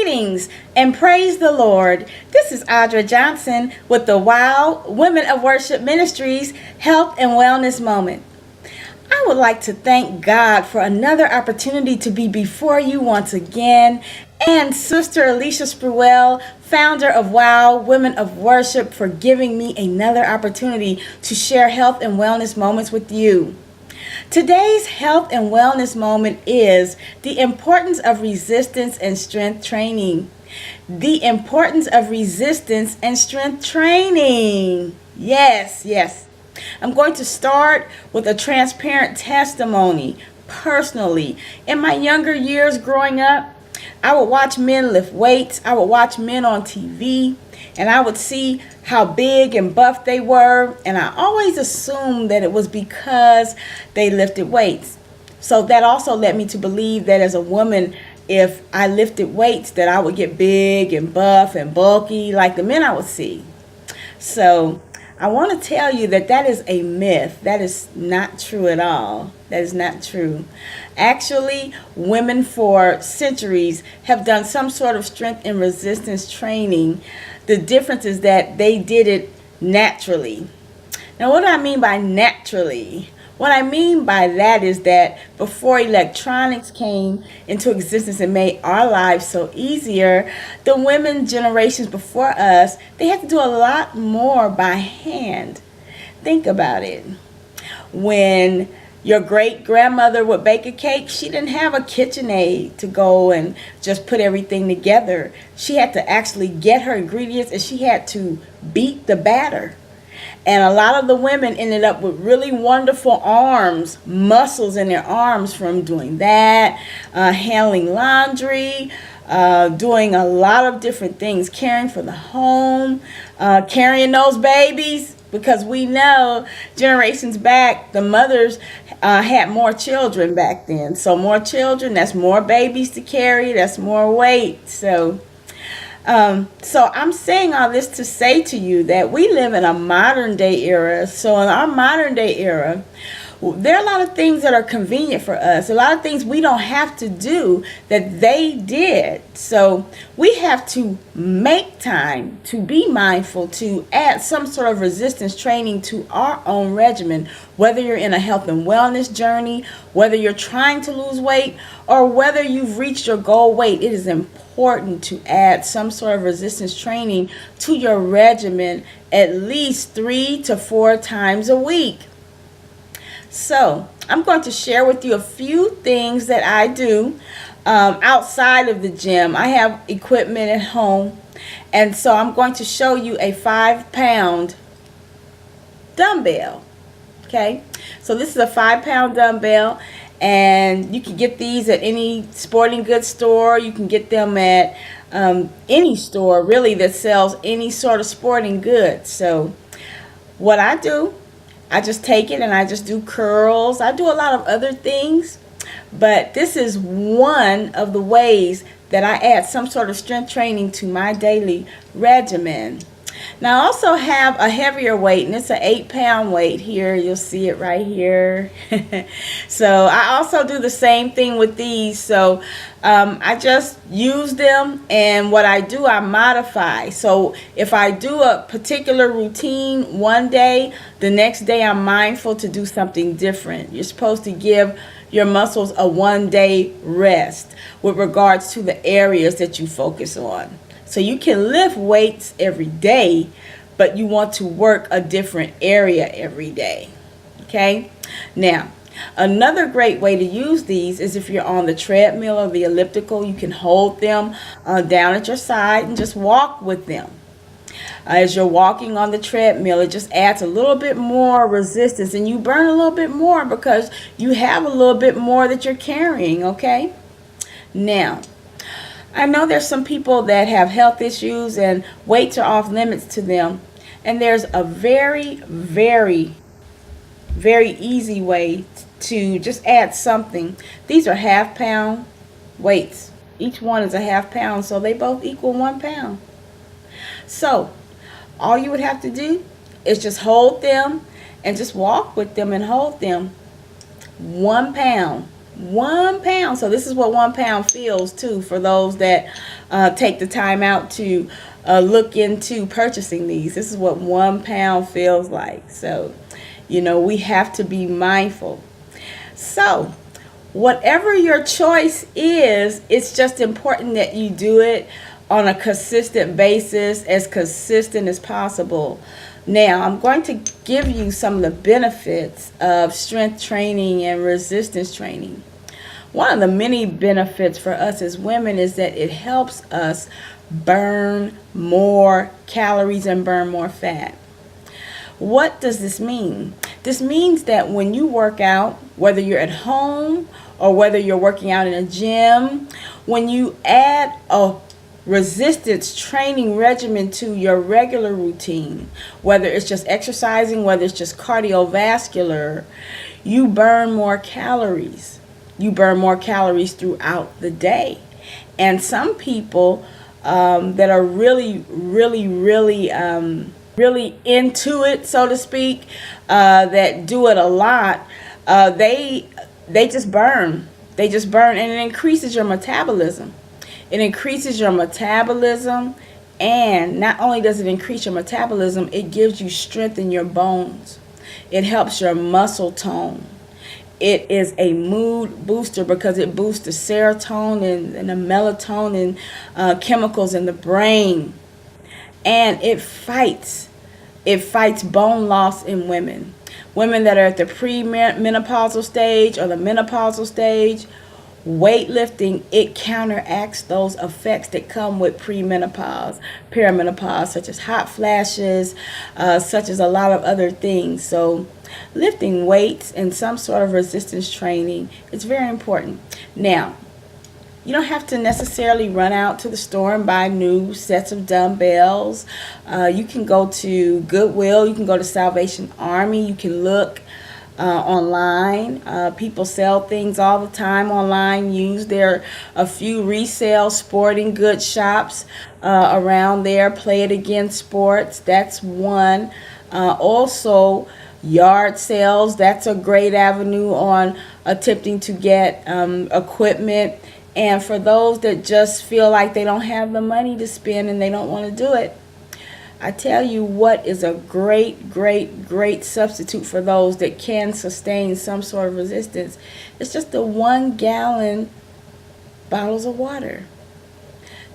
Greetings and praise the Lord. This is Audra Johnson with the Wow Women of Worship Ministries Health and Wellness Moment. I would like to thank God for another opportunity to be before you once again, and Sister Alicia Spruell, founder of Wow Women of Worship, for giving me another opportunity to share health and wellness moments with you. Today's health and wellness moment is the importance of resistance and strength training. The importance of resistance and strength training. Yes. I'm going to start with a transparent testimony. Personally, in my younger years growing up, I would watch men lift weights. I would watch men on TV, and I would see how big and buff they were, and I always assumed that it was because they lifted weights. So that also led me to believe that as a woman, if I lifted weights, that I would get big and buff and bulky like the men I would see. So I want to tell you that that is a myth. That is not true at all. That is not true. Actually, women for centuries have done some sort of strength and resistance training. The difference is that they did it naturally. Now, what do I mean by naturally? What I mean by that is that before electronics came into existence and made our lives so easier, the women generations before us, they had to do a lot more by hand. Think about it. When your great-grandmother would bake a cake, she didn't have a KitchenAid to go and just put everything together. She had to actually get her ingredients, and she had to beat the batter. And a lot of the women ended up with really wonderful arms, muscles in their arms from doing that, handling laundry, doing a lot of different things, caring for the home, carrying those babies. Because we know generations back, the mothers had more children back then. So more children, that's more babies to carry, that's more weight. So I'm saying all this to say to you that we live in a modern day era. So in our modern day era, there are a lot of things that are convenient for us. A lot of things we don't have to do that they did. So we have to make time to be mindful, to add some sort of resistance training to our own regimen, whether you're in a health and wellness journey, whether you're trying to lose weight, or whether you've reached your goal weight. It is important to add some sort of resistance training to your regimen at least 3 to 4 times a week. So I'm going to share with you a few things that I do outside of the gym. I have equipment at home, and so I'm going to show you a 5-pound dumbbell. Okay, so this is a 5-pound dumbbell, and you can get these at any sporting goods store. You can get them at any store really that sells any sort of sporting goods. So what I do, I just take it and I just do curls. I do a lot of other things, but this is one of the ways that I add some sort of strength training to my daily regimen. Now I also have a heavier weight, and it's an 8-pound weight here. You'll see it right here. So I also do the same thing with these. So I just use them, and what I do, I modify. So if I do a particular routine one day, the next day I'm mindful to do something different. You're supposed to give your muscles a 1-day rest with regards to the areas that you focus on. So you can lift weights every day, but you want to work a different area every day. Okay? Now, another great way to use these is if you're on the treadmill or the elliptical, you can hold them down at your side and just walk with them. As you're walking on the treadmill, it just adds a little bit more resistance, and you burn a little bit more because you have a little bit more that you're carrying. Okay? Now, I know there's some people that have health issues and weights are off limits to them. And there's a very, very, very easy way to just add something. These are 1/2-pound weights. Each one is a 1/2 pound, so they both equal 1 pound. So all you would have to do is just hold them and just walk with them and hold them. 1 pound. 1 pound. So this is what 1 pound feels too, for those that take the time out to look into purchasing these. This is what 1 pound feels like. So, we have to be mindful. So, whatever your choice is, it's just important that you do it on a consistent basis, as consistent as possible. Now, I'm going to give you some of the benefits of strength training and resistance training. One of the many benefits for us as women is that it helps us burn more calories and burn more fat. What does this mean? This means that when you work out, whether you're at home or whether you're working out in a gym, when you add a resistance training regimen to your regular routine, whether it's just exercising, whether it's just cardiovascular, you burn more calories. You burn more calories throughout the day. And some people that are really into it, so to speak, that do it a lot, they just burn. They just burn, and it increases your metabolism. It increases your metabolism, and not only does it increase your metabolism, it gives you strength in your bones. It helps your muscle tone. It is a mood booster because it boosts the serotonin and the melatonin chemicals in the brain. And it fights bone loss in women. Women that are at the premenopausal stage or the menopausal stage, weightlifting, it counteracts those effects that come with premenopause, perimenopause, such as hot flashes, such as a lot of other things. So lifting weights and some sort of resistance training is very important. Now, you don't have to necessarily run out to the store and buy new sets of dumbbells. You can go to Goodwill. You can go to Salvation Army. You can look online. People sell things all the time online. There are a few resale sporting goods shops around there. Play It Again Sports, that's one. Also, yard sales, that's a great avenue on attempting to get equipment. And for those that just feel like they don't have the money to spend and they don't want to do it, I tell you what is a great substitute for those that can sustain some sort of resistance. It's just the 1-gallon bottles of water.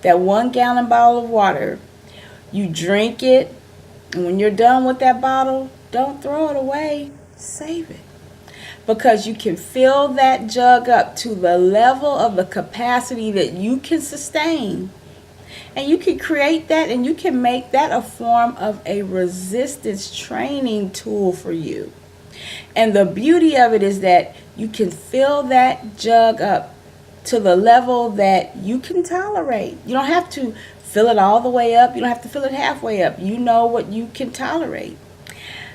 That 1-gallon bottle of water, you drink it, and when you're done with that bottle, don't throw it away, save it. Because you can fill that jug up to the level of the capacity that you can sustain. And you can create that, and you can make that a form of a resistance training tool for you. And the beauty of it is that you can fill that jug up to the level that you can tolerate. You don't have to fill it all the way up. You don't have to fill it halfway up. You know what you can tolerate.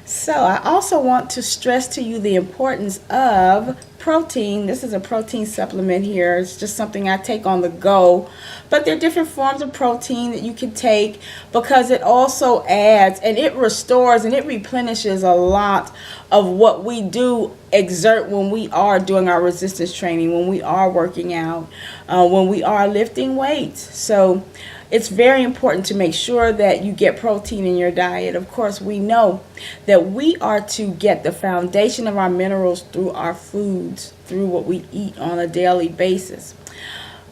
So I also want to stress to you the importance of protein. This is a protein supplement here. It's just something I take on the go. But there are different forms of protein that you can take because it also adds and it restores and it replenishes a lot of what we do exert when we are doing our resistance training, when we are working out, when we are lifting weights. So it's very important to make sure that you get protein in your diet. Of course, we know that we are to get the foundation of our minerals through our foods, through what we eat on a daily basis.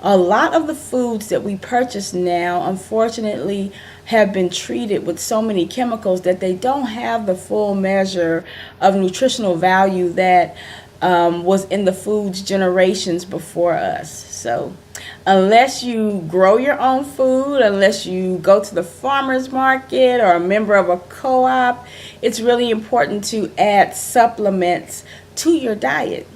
A lot of the foods that we purchase now, unfortunately, have been treated with so many chemicals that they don't have the full measure of nutritional value that was in the foods generations before us. So unless you grow your own food, unless you go to the farmer's market or a member of a co-op, it's really important to add supplements to your diet.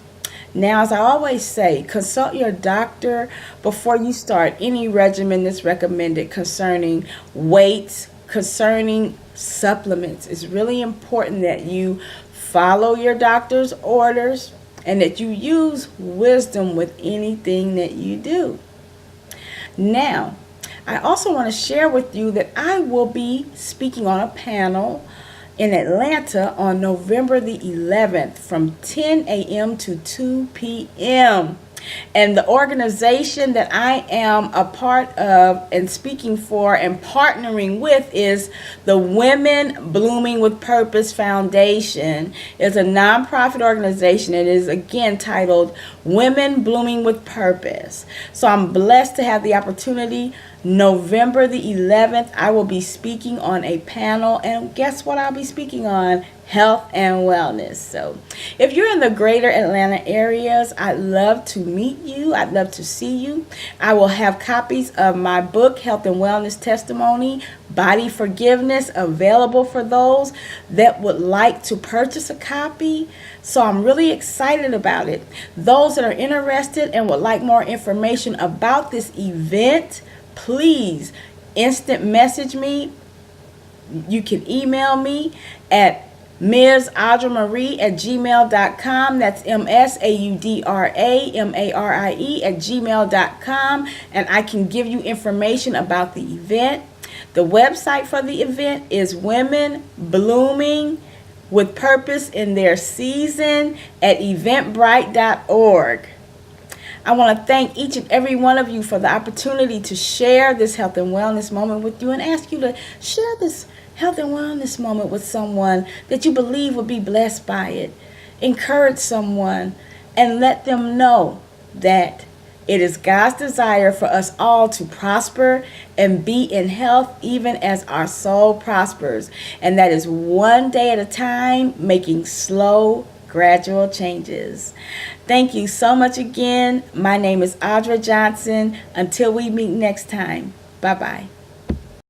Now, as I always say, consult your doctor before you start any regimen that's recommended concerning weights, concerning supplements. It's really important that you follow your doctor's orders and that you use wisdom with anything that you do. Now, I also want to share with you that I will be speaking on a panel in Atlanta on November the 11th from 10 a.m. to 2 p.m. And the organization that I am a part of and speaking for and partnering with is the Women Blooming with Purpose Foundation. It's a nonprofit organization. It is again titled Women Blooming with Purpose. So I'm blessed to have the opportunity. November the 11th, I will be speaking on a panel, and guess what I'll be speaking on? Health and wellness. So if you're in the greater Atlanta areas, I'd love to meet you. I'd love to see you. I will have copies of my book, Health and Wellness Testimony, Body Forgiveness, available for those that would like to purchase a copy. So I'm really excited about it. Those that are interested and would like more information about this event, please instant message me. You can email me at Ms. Audra Marie at gmail.com. That's MSAUDRAMARIE at gmail.com. And I can give you information about the event. The website for the event is Women Blooming with Purpose in Their Season at eventbrite.org. I want to thank each and every one of you for the opportunity to share this health and wellness moment with you and ask you to share this health and wellness moment with someone that you believe will be blessed by it. Encourage someone and let them know that it is God's desire for us all to prosper and be in health even as our soul prospers. And that is one day at a time, making slow, gradual changes. Thank you so much again. My name is Audra Johnson. Until we meet next time. Bye-bye.